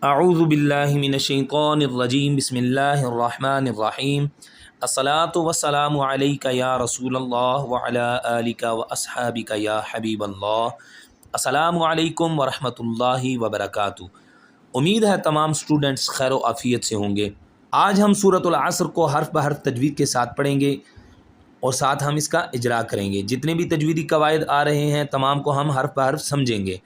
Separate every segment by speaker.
Speaker 1: اعوذ باللہ من الشیطان الرجیم بسم اللہ الرحمن الرحیم الصلاۃ والسلام علیک یا رسول اللہ وعلی آلک واصحابک یا حبیب اللہ۔ السلام علیکم ورحمۃ اللہ وبرکاتہ۔ امید ہے تمام سٹوڈنٹس خیر و عافیت سے ہوں گے۔ آج ہم سورۃ العصر کو حرف بحرف تجوید کے ساتھ پڑھیں گے اور ساتھ ہم اس کا اجرا کریں گے۔ جتنے بھی تجویدی قواعد آ رہے ہیں تمام کو ہم حرف بحرف سمجھیں گے،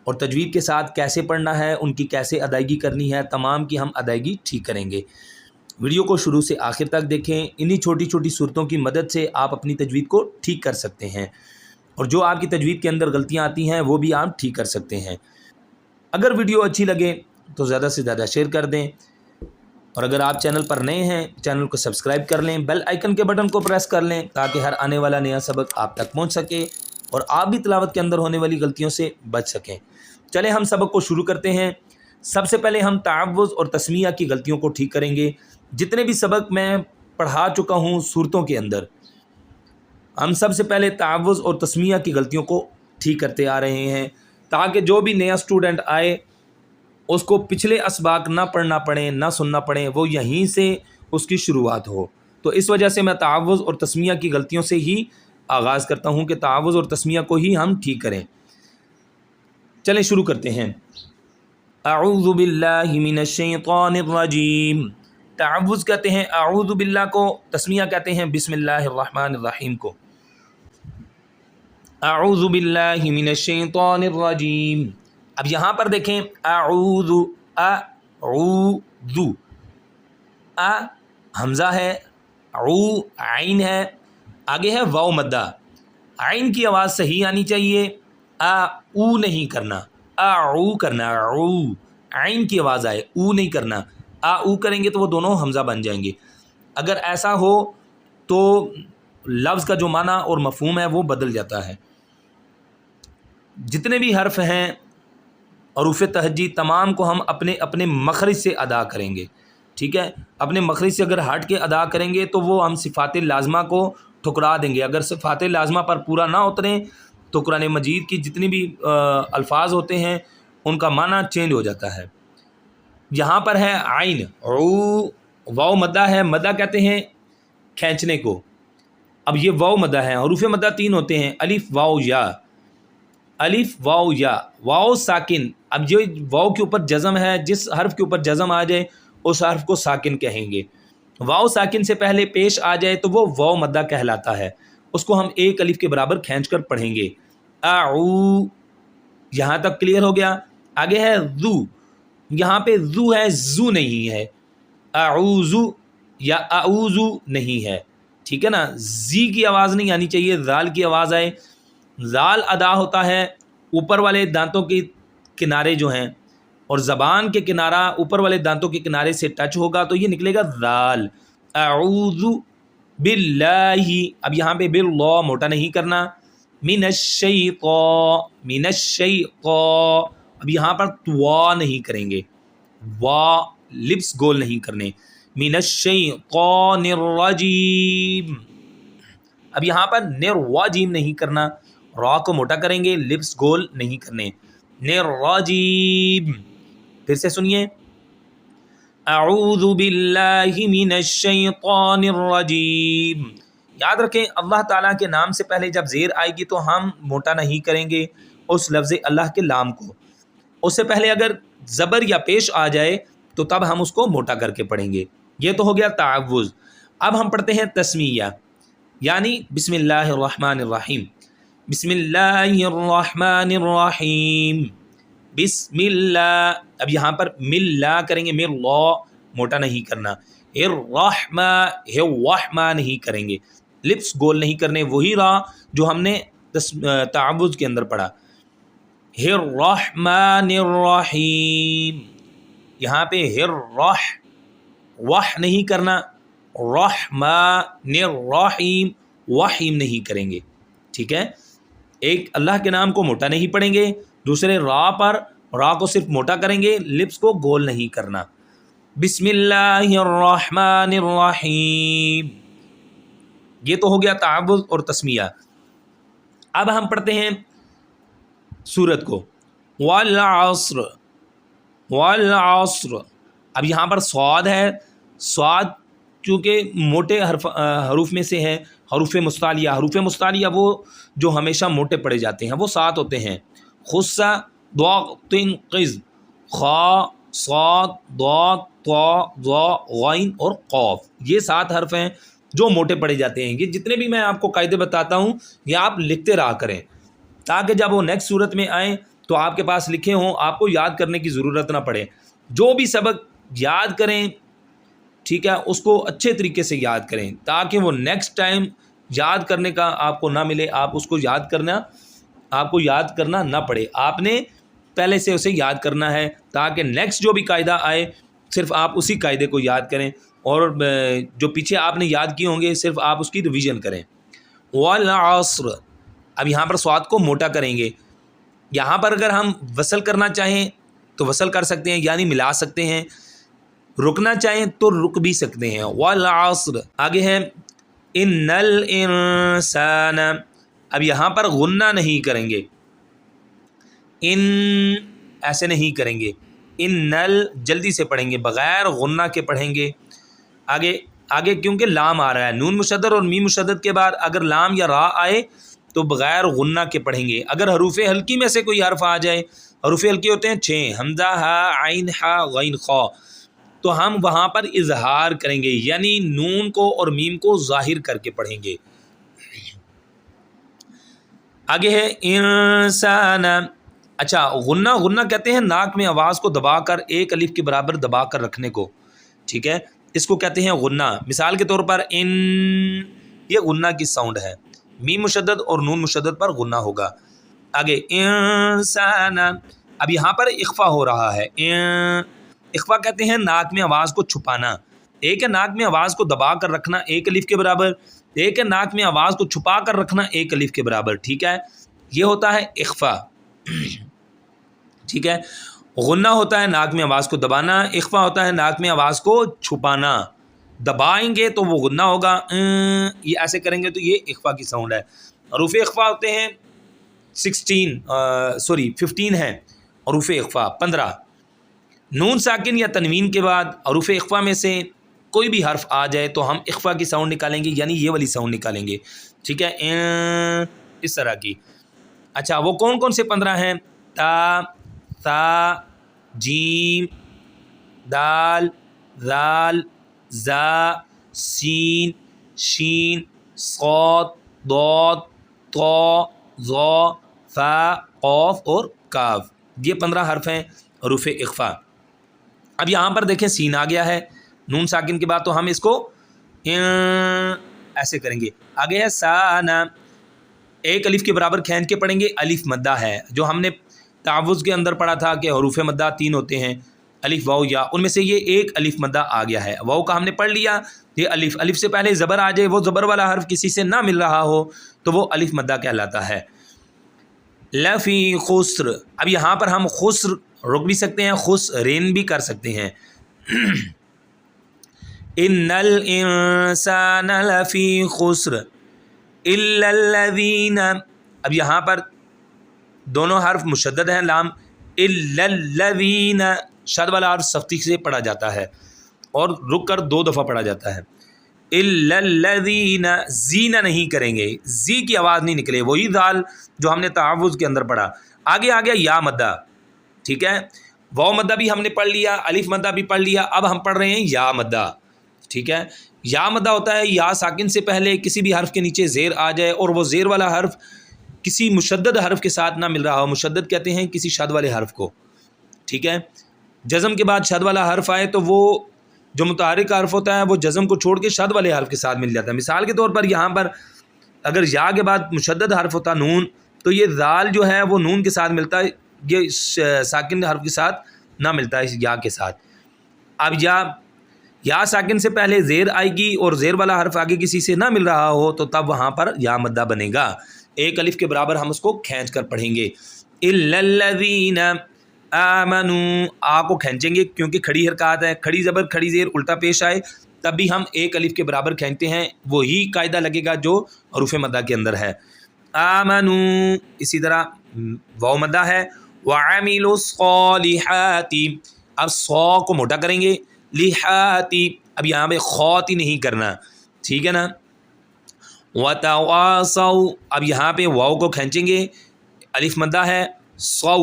Speaker 1: اور تجوید کے ساتھ کیسے پڑھنا ہے، ان کی کیسے ادائیگی کرنی ہے، تمام کی ہم ادائیگی ٹھیک کریں گے۔ ویڈیو کو شروع سے آخر تک دیکھیں، انہی چھوٹی چھوٹی صورتوں کی مدد سے آپ اپنی تجوید کو ٹھیک کر سکتے ہیں، اور جو آپ کی تجوید کے اندر غلطیاں آتی ہیں وہ بھی آپ ٹھیک کر سکتے ہیں۔ اگر ویڈیو اچھی لگے تو زیادہ سے زیادہ شیئر کر دیں، اور اگر آپ چینل پر نئے ہیں چینل کو سبسکرائب کر لیں، بیل آئیکن کے بٹن کو پریس کر لیں تاکہ ہر آنے والا نیا سبق آپ تک پہنچ سکے اور آپ بھی تلاوت کے اندر ہونے والی غلطیوں سے بچ سکیں۔ چلیں ہم سبق کو شروع کرتے ہیں۔ سب سے پہلے ہم تعوذ اور تسمیہ کی غلطیوں کو ٹھیک کریں گے۔ جتنے بھی سبق میں پڑھا چکا ہوں صورتوں کے اندر، ہم سب سے پہلے تعوذ اور تسمیہ کی غلطیوں کو ٹھیک کرتے آ رہے ہیں، تاکہ جو بھی نیا سٹوڈنٹ آئے اس کو پچھلے اسباق نہ پڑھنا پڑیں، نہ سننا پڑیں، وہ یہیں سے اس کی شروعات ہو۔ تو اس وجہ سے میں تعوذ اور تسمیہ کی غلطیوں سے ہی آغاز کرتا ہوں کہ تعوذ اور تسمیہ کو ہی ہم ٹھیک کریں۔ چلیں شروع کرتے ہیں۔ اعوذ باللہ من الشیطان الرجیم۔ تعوذ کہتے ہیں اعوذ باللہ کو، تسمیہ کہتے ہیں بسم اللہ الرحمن الرحیم کو۔ اعوذ باللہ من الشیطان الرجیم۔ اب یہاں پر دیکھیں اعوذ، اعوذ، حمزہ ہے، عین ہے، آگے ہے واو مدہ۔ عین کی آواز صحیح آنی چاہیے، او نہیں کرنا، او کرنا، او عین کی آواز آئے، او نہیں کرنا۔ او کریں گے تو وہ دونوں حمزہ بن جائیں گے۔ اگر ایسا ہو تو لفظ کا جو معنی اور مفہوم ہے وہ بدل جاتا ہے۔ جتنے بھی حرف ہیں حروف تہجی تمام کو ہم اپنے اپنے مخرج سے ادا کریں گے، ٹھیک ہے؟ اپنے مخرج سے اگر ہٹ کے ادا کریں گے تو وہ ہم صفات لازمہ کو ٹھکرا دیں گے۔ اگر صفات لازمہ پر پورا نہ اتریں تو قرآن مجید کی جتنی بھی الفاظ ہوتے ہیں ان کا معنی چینج ہو جاتا ہے۔ یہاں پر ہے عین، واو مدہ ہے، مدہ کہتے ہیں کھینچنے کو۔ اب یہ واو مدہ ہے، حروف مدہ تین ہوتے ہیں، الف واو یا، الف واو یا، واو ساکن۔ اب یہ واو کے اوپر جزم ہے، جس حرف کے اوپر جزم آ جائے اس حرف کو ساکن کہیں گے۔ واو ساکن سے پہلے پیش آ جائے تو وہ واو مدہ کہلاتا ہے، اس کو ہم ایک الف کے برابر کھینچ کر پڑھیں گے۔ اعو، یہاں تک کلیئر ہو گیا؟ آگے ہے ذو، یہاں پہ ذو ہے، زو نہیں ہے، اعوذ یا اعوذ نہیں ہے، ٹھیک ہے نا؟ زی کی آواز نہیں آنی چاہیے، زال کی آواز آئے۔ زال ادا ہوتا ہے اوپر والے دانتوں کے کنارے جو ہیں، اور زبان کے کنارہ اوپر والے دانتوں کے کنارے سے ٹچ ہوگا تو یہ نکلے گا زال۔ اعوذ باللہ، اب یہاں پہ باللہ موٹا نہیں کرنا، من الشیطان، من الشیطان، اب یہاں پر توا نہیں کریں گے، وا لپس گول نہیں کرنے، من الشیطان الرجیم۔ اب یہاں پر نرواجیم نہیں کرنا، را کو موٹا کریں گے، لپس گول نہیں کرنے، نرواجیم۔ پھر سے سنیے، اعوذ باللہ من الشیطان الرجیم۔ یاد رکھیں اللہ تعالیٰ کے نام سے پہلے جب زیر آئے گی تو ہم موٹا نہیں کریں گے اس لفظ اللہ کے لام کو۔ اس سے پہلے اگر زبر یا پیش آ جائے تو تب ہم اس کو موٹا کر کے پڑھیں گے۔ یہ تو ہو گیا تعوذ۔ اب ہم پڑھتے ہیں تسمیہ، یعنی بسم اللہ الرحمن الرحیم۔ بسم اللہ الرحمن الرحیم، بسم اللہ۔ اب یہاں پر ملا کریں گے، مر لا موٹا نہیں کرنا، الرحمہ نہیں کریں گے، لپس گول نہیں کرنے، وہی را جو ہم نے تعوذ کے اندر پڑھا، الرحمن الرحیم۔ یہاں پہ وح نہیں کرنا، رحمن الرحیم، وحیم نہیں کریں گے، ٹھیک ہے؟ ایک اللہ کے نام کو موٹا نہیں پڑھیں گے، دوسرے را پر را کو صرف موٹا کریں گے، لپس کو گول نہیں کرنا۔ بسم اللہ الرحمن الرحیم، یہ تو ہو گیا تعوذ اور تسمیہ۔ اب ہم پڑھتے ہیں سورت کو، والعصر، والعصر، اب یہاں پر صاد ہے، صاد چونکہ موٹے حروف میں سے ہے، حروف مستعلیہ، حروف مستعلیہ وہ جو ہمیشہ موٹے پڑے جاتے ہیں وہ 7 ہوتے ہیں، خص، ضاد، تن، قز، خا، صاد، ضاد، طا، ظا، غین اور قاف، یہ 7 حرف ہیں جو موٹے پڑے جاتے ہیں۔ یہ جتنے بھی میں آپ کو قاعدے بتاتا ہوں یہ آپ لکھتے رہا کریں تاکہ جب وہ نیکسٹ صورت میں آئیں تو آپ کے پاس لکھے ہوں، آپ کو یاد کرنے کی ضرورت نہ پڑے۔ جو بھی سبق یاد کریں ٹھیک ہے اس کو اچھے طریقے سے یاد کریں تاکہ وہ نیکسٹ ٹائم یاد کرنے کا آپ کو نہ ملے، آپ اس کو آپ کو یاد کرنا نہ پڑے، آپ نے پہلے سے اسے یاد کرنا ہے تاکہ نیکسٹ جو بھی قاعدہ آئے صرف آپ اسی قاعدے کو یاد کریں، اور جو پیچھے آپ نے یاد کیے ہوں گے صرف آپ اس کی ریویژن کریں۔ والعصر، اب یہاں پر صاد کو موٹا کریں گے، یہاں پر اگر ہم وصل کرنا چاہیں تو وصل کر سکتے ہیں یعنی ملا سکتے ہیں، رکنا چاہیں تو رک بھی سکتے ہیں۔ والعصر، آگے ہے ان الانسان، اب یہاں پر غنہ نہیں کریں گے، ان ایسے نہیں کریں گے، ان نل جلدی سے پڑھیں گے بغیر غنہ کے پڑھیں گے۔ آگے کیونکہ لام آ رہا ہے، نون مشدد اور میم مشدد کے بعد اگر لام یا را آئے تو بغیر غنہ کے پڑھیں گے۔ اگر حروف ہلکی میں سے کوئی حرف آ جائے، حروف ہلکی ہوتے ہیں 6، حمزہ، ہا، عین، ہا، غین، خا، تو ہم وہاں پر اظہار کریں گے یعنی نون کو اور میم کو ظاہر کر کے پڑھیں گے۔ آگے ہے انسان، اچھا غنہ کہتے ہیں ناک میں آواز کو دبا کر ایک الف کے برابر دبا کر رکھنے کو، ٹھیک ہے، اس کو کہتے ہیں غنہ۔ مثال کے طور پر ان، یہ غنہ کی ساؤنڈ ہے، میم مشدد اور نون مشدد پر غنہ ہوگا۔ آگے انسان، اب یہاں پر اخفا ہو رہا ہے، اخفا کہتے ہیں ناک میں آواز کو چھپانا، ایک ہے ناک میں آواز کو دبا کر رکھنا ایک الف کے برابر، ایک ہے ناک میں آواز کو چھپا کر رکھنا ایک الف کے برابر، ٹھیک ہے، یہ ہوتا ہے اخفا، ٹھیک ہے۔ غنہ ہوتا ہے ناک میں آواز کو دبانا، اخفا ہوتا ہے ناک میں آواز کو چھپانا، دبائیں گے تو وہ غنہ ہوگا، یہ ایسے کریں گے تو یہ اخفا کی ساؤنڈ ہے۔ حروف اخفا ہوتے ہیں 15 ہیں حروف اخفا، 15۔ نون ساکن یا تنوین کے بعد حروف اخفا میں سے کوئی بھی حرف آ جائے تو ہم اخفا کی ساؤنڈ نکالیں گے یعنی یہ والی ساؤنڈ نکالیں گے، ٹھیک ہے، اس طرح کی۔ اچھا وہ کون کون سے 15 ہیں؟ تا، ثا، جیم، دال، ذال، زا، سین، شین، صاد، ضاد، طا، ظا، فا، قاف اور کاف، یہ 15 حرف ہیں حروف اخفا۔ اب یہاں پر دیکھیں سین آ گیا ہے نون ساکن کے بعد تو ہم اس کو ایسے کریں گے۔ آگے ہے سانا، ایک الف کے برابر کھینچ کے پڑھیں گے، الف مدہ ہے، جو ہم نے تعوذ کے اندر پڑھا تھا کہ حروف مدہ 3 ہوتے ہیں، الف، واو، یا، ان میں سے یہ ایک الف مدہ آ گیا ہے، واو کا ہم نے پڑھ لیا، یہ الف سے پہلے زبر آ جائے، وہ زبر والا حرف کسی سے نہ مل رہا ہو تو وہ الف مدہ کہلاتا ہے۔ لفی خسر، اب یہاں پر ہم خسر رک بھی سکتے ہیں، خسرین بھی کر سکتے ہیں۔ ان الانسان لفی خسر الا الذین، اب یہاں پر دونوں حرف مشدد ہیں، لام، الا الذین، شد والا حرف سختی سے پڑھا جاتا ہے اور رک کر 2 دفعہ پڑھا جاتا ہے۔ الا الذین، زینہ نہیں کریں گے، زی کی آواز نہیں نکلے، وہی ذال جو ہم نے تعوذ کے اندر پڑھا۔ آگے آ گیا یا مدہ، ٹھیک ہے، واو مدہ بھی ہم نے پڑھ لیا، الف مدہ بھی پڑھ لیا، اب ہم پڑھ رہے ہیں یا مدہ، ٹھیک ہے۔ یا مدہ ہوتا ہے یا ساکن سے پہلے کسی بھی حرف کے نیچے زیر آ جائے اور وہ زیر والا حرف کسی مشدد حرف کے ساتھ نہ مل رہا ہو، مشدد کہتے ہیں کسی شد والے حرف کو، ٹھیک ہے۔ جزم کے بعد شد والا حرف آئے تو وہ جو متحرک حرف ہوتا ہے وہ جزم کو چھوڑ کے شد والے حرف کے ساتھ مل جاتا ہے۔ مثال کے طور پر یہاں پر اگر یا کے بعد مشدد حرف ہوتا نون تو یہ ذال جو ہے وہ نون کے ساتھ ملتا ہے، یہ ساکن حرف کے ساتھ نہ ملتا ہے یا کے ساتھ۔ اب یا ساکن سے پہلے زیر آئے گی اور زیر والا حرف آگے کسی سے نہ مل رہا ہو تو تب وہاں پر یا مدہ بنے گا، ایک الف کے برابر ہم اس کو کھینچ کر پڑھیں گے۔ الا الذین آمنوا، آ کو کھینچیں گے کیونکہ کھڑی حرکات ہے، کھڑی زبر کھڑی زیر الٹا پیش آئے تب بھی ہم ایک الف کے برابر کھینچتے ہیں، وہی قاعدہ لگے گا جو حروف مدہ کے اندر ہے۔ آمنوا، اسی طرح واو مدہ ہے، وعملوا الصالحات، اب سو کو موٹا کریں گے، لحاتی، اب یہاں پہ خوتی نہیں کرنا، ٹھیک ہے نا. وتواصوا، اب یہاں پہ واؤ کو کھینچیں گے، الف مدہ ہے، سو،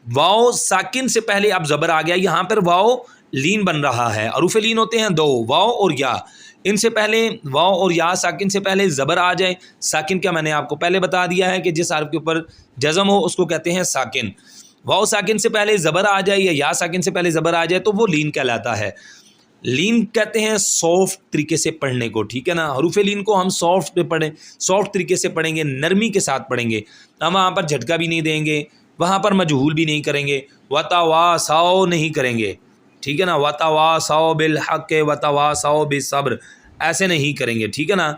Speaker 1: واؤ ساکن سے پہلے اب زبر آ گیا، یہاں پر واؤ لین بن رہا ہے. حروف لین ہوتے ہیں دو، واؤ اور یا، ان سے پہلے واؤ اور یا ساکن سے پہلے زبر آ جائے. ساکن کیا میں نے آپ کو پہلے بتا دیا ہے کہ جس حرف کے اوپر جزم ہو اس کو کہتے ہیں ساکن. واؤ ساکن سے پہلے زبر آ جائے یا ساکن سے پہلے زبر آ جائے تو وہ لین کہلاتا ہے. لین کہتے ہیں سافٹ طریقے سے پڑھنے کو، ٹھیک ہے نا. حروف لین کو ہم سافٹ پہ پڑھیں، سافٹ طریقے سے پڑھیں گے، نرمی کے ساتھ پڑھیں گے. ہم وہاں پر جھٹکا بھی نہیں دیں گے، وہاں پر مجہول بھی نہیں کریں گے، وتواصوا نہیں کریں گے، ٹھیک ہے نا. وتواصوا بالحق وتواصوا بالصبر، ایسے نہیں کریں گے، ٹھیک ہے نا.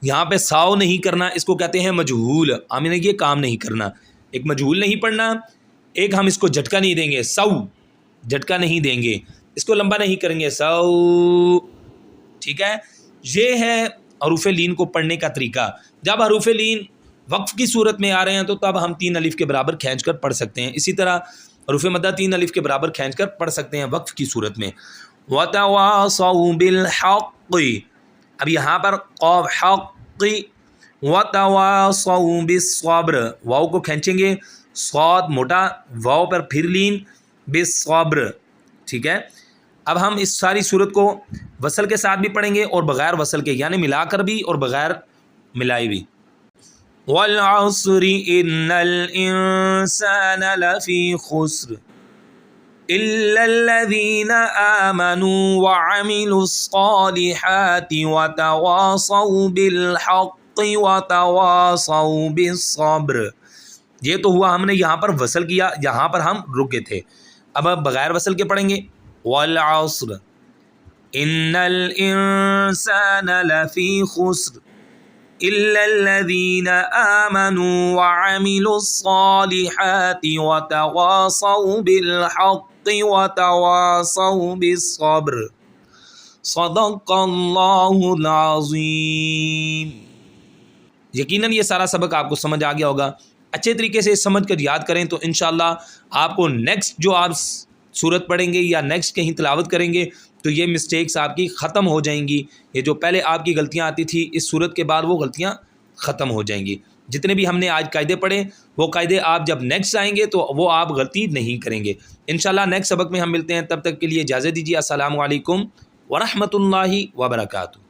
Speaker 1: یہاں پہ ساؤ نہیں کرنا، اس کو کہتے ہیں مجہول. ہم نے یہ کام نہیں کرنا، ایک مجہول نہیں پڑھنا، ایک ہم اس کو جھٹکا نہیں دیں گے، سو جھٹکا نہیں دیں گے، اس کو لمبا نہیں کریں گے، سو، ٹھیک ہے. یہ ہے حروف لین کو پڑھنے کا طریقہ. جب حروف لین وقف کی صورت میں آ رہے ہیں تو تب ہم 3 الف کے برابر کھینچ کر پڑھ سکتے ہیں. اسی طرح حروف مدہ 3 الف کے برابر کھینچ کر پڑھ سکتے ہیں وقف کی صورت میں. وتواصوا بالحق، اب یہاں پر قاف حق، وتواصوا بالصبر، واؤ کو کھینچیں گے، صاد موٹا، واؤ پر پھر لین، بالصبر، ٹھیک ہے. اب ہم اس ساری صورت کو وصل کے ساتھ بھی پڑھیں گے اور بغیر وصل کے، یعنی ملا کر بھی اور بغیر ملائے بھی. والعصر ان الانسان لفی خسر الا الذین آمنوا وعملوا الصالحات وتواصوا بالحق وتواصوا بالصبر. یہ تو ہوا ہم نے یہاں پر وصل کیا، یہاں پر ہم رکے تھے. اب بغیر وصل کے پڑھیں گے، والعصر ان الانسان لفی خسر الا الذین آمنوا وعملوا الصالحات وتواصوا بالحق وتواصوا بالصبر. صدق اللہ العظیم. یقیناً یہ سارا سبق آپ کو سمجھ آ گیا ہوگا. اچھے طریقے سے سمجھ کر یاد کریں تو انشاءاللہ آپ کو نیکسٹ جو آپ صورت پڑھیں گے یا نیکسٹ کہیں تلاوت کریں گے تو یہ مسٹیکس آپ کی ختم ہو جائیں گی. یہ جو پہلے آپ کی غلطیاں آتی تھی اس صورت کے بعد وہ غلطیاں ختم ہو جائیں گی. جتنے بھی ہم نے آج قاعدے پڑھے وہ قاعدے آپ جب نیکسٹ آئیں گے تو وہ آپ غلطی نہیں کریں گے انشاءاللہ. نیکسٹ سبق میں ہم ملتے ہیں، تب تک کے لیے اجازت دیجیے. السلام علیکم ورحمۃ اللہ وبرکاتہ.